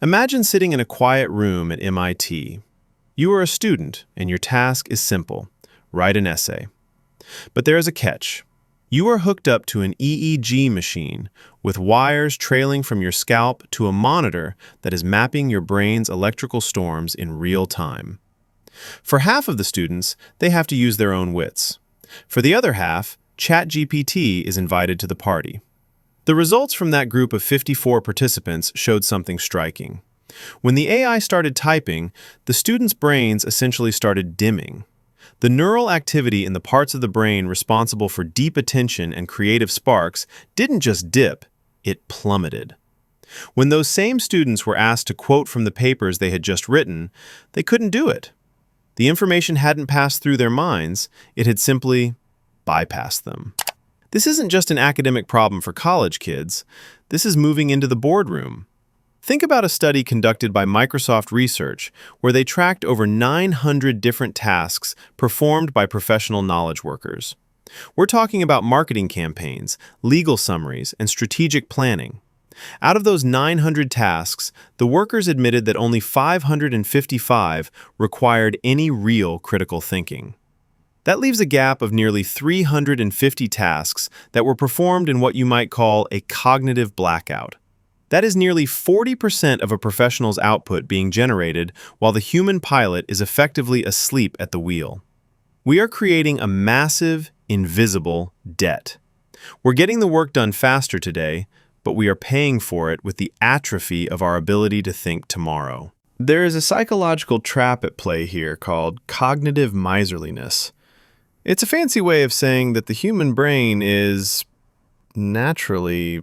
Imagine sitting in a quiet room at MIT. You are a student, and your task is simple: write an essay. But there is a catch. You are hooked up to an EEG machine with wires trailing from your scalp to a monitor that is mapping your brain's electrical storms in real time. For half of the students, they have to use their own wits. For the other half, ChatGPT is invited to the party. The results from that group of 54 participants showed something striking. When the AI started typing, the students' brains essentially started dimming. The neural activity in the parts of the brain responsible for deep attention and creative sparks didn't just dip, it plummeted. When those same students were asked to quote from the papers they had just written, they couldn't do it. The information hadn't passed through their minds, it had simply bypassed them. This isn't just an academic problem for college kids, this is moving into the boardroom. Think about a study conducted by Microsoft Research where they tracked over 900 different tasks performed by professional knowledge workers. We're talking about marketing campaigns, legal summaries, and strategic planning. Out of those 900 tasks, the workers admitted that only 555 required any real critical thinking. That leaves a gap of nearly 350 tasks that were performed in what you might call a cognitive blackout. That is nearly 40% of a professional's output being generated while the human pilot is effectively asleep at the wheel. We are creating a massive, invisible debt. We're getting the work done faster today, but we are paying for it with the atrophy of our ability to think tomorrow. There is a psychological trap at play here called cognitive miserliness. It's a fancy way of saying that the human brain is naturally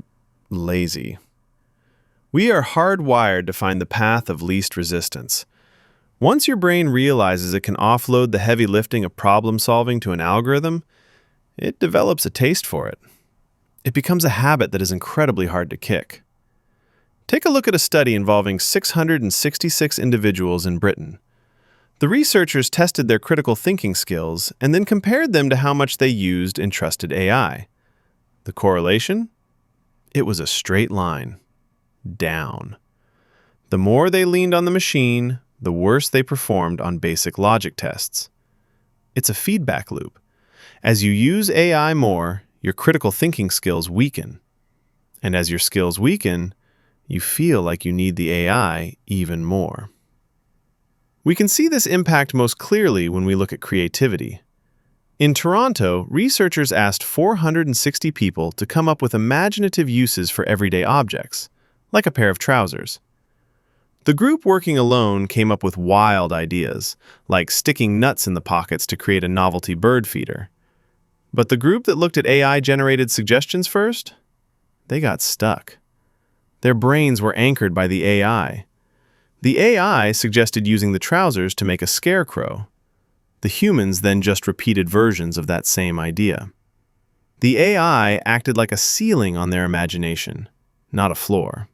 lazy. We are hardwired to find the path of least resistance. Once your brain realizes it can offload the heavy lifting of problem solving to an algorithm, it develops a taste for it. It becomes a habit that is incredibly hard to kick. Take a look at a study involving 666 individuals in Britain. The researchers tested their critical thinking skills and then compared them to how much they used and trusted AI. The correlation? It was a straight line. Down. The more they leaned on the machine, the worse they performed on basic logic tests. It's a feedback loop. As you use AI more, your critical thinking skills weaken. And as your skills weaken, you feel like you need the AI even more. We can see this impact most clearly when we look at creativity. In Toronto, researchers asked 460 people to come up with imaginative uses for everyday objects, like a pair of trousers. The group working alone came up with wild ideas, like sticking nuts in the pockets to create a novelty bird feeder. But the group that looked at AI-generated suggestions first? They got stuck. Their brains were anchored by the AI. The AI suggested using the trousers to make a scarecrow. The humans then just repeated versions of that same idea. The AI acted like a ceiling on their imagination, not a floor.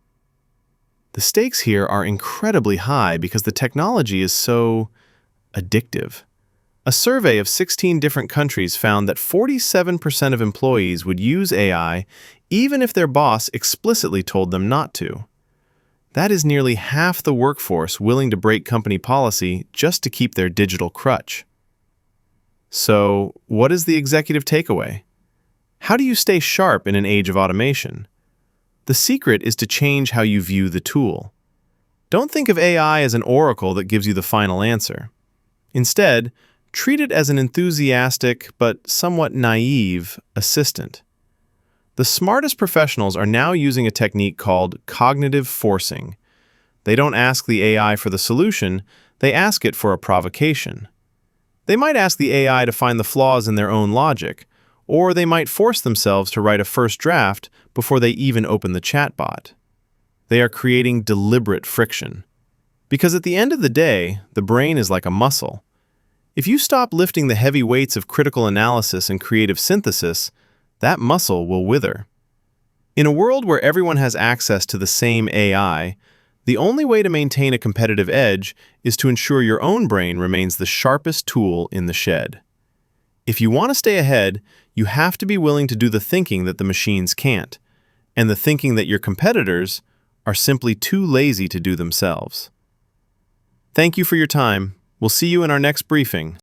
The stakes here are incredibly high because the technology is so addictive. A survey of 16 different countries found that 47% of employees would use AI even if their boss explicitly told them not to. That is nearly half the workforce willing to break company policy just to keep their digital crutch. So, what is the executive takeaway? How do you stay sharp in an age of automation? The secret is to change how you view the tool. Don't think of AI as an oracle that gives you the final answer. Instead, treat it as an enthusiastic but somewhat naive assistant. The smartest professionals are now using a technique called cognitive forcing. They don't ask the AI for the solution, they ask it for a provocation. They might ask the AI to find the flaws in their own logic, or they might force themselves to write a first draft before they even open the chatbot. They are creating deliberate friction. Because at the end of the day, the brain is like a muscle. If you stop lifting the heavy weights of critical analysis and creative synthesis, that muscle will wither. In a world where everyone has access to the same AI, the only way to maintain a competitive edge is to ensure your own brain remains the sharpest tool in the shed. If you want to stay ahead, you have to be willing to do the thinking that the machines can't, and the thinking that your competitors, are simply too lazy to do themselves. Thank you for your time. We'll see you in our next briefing.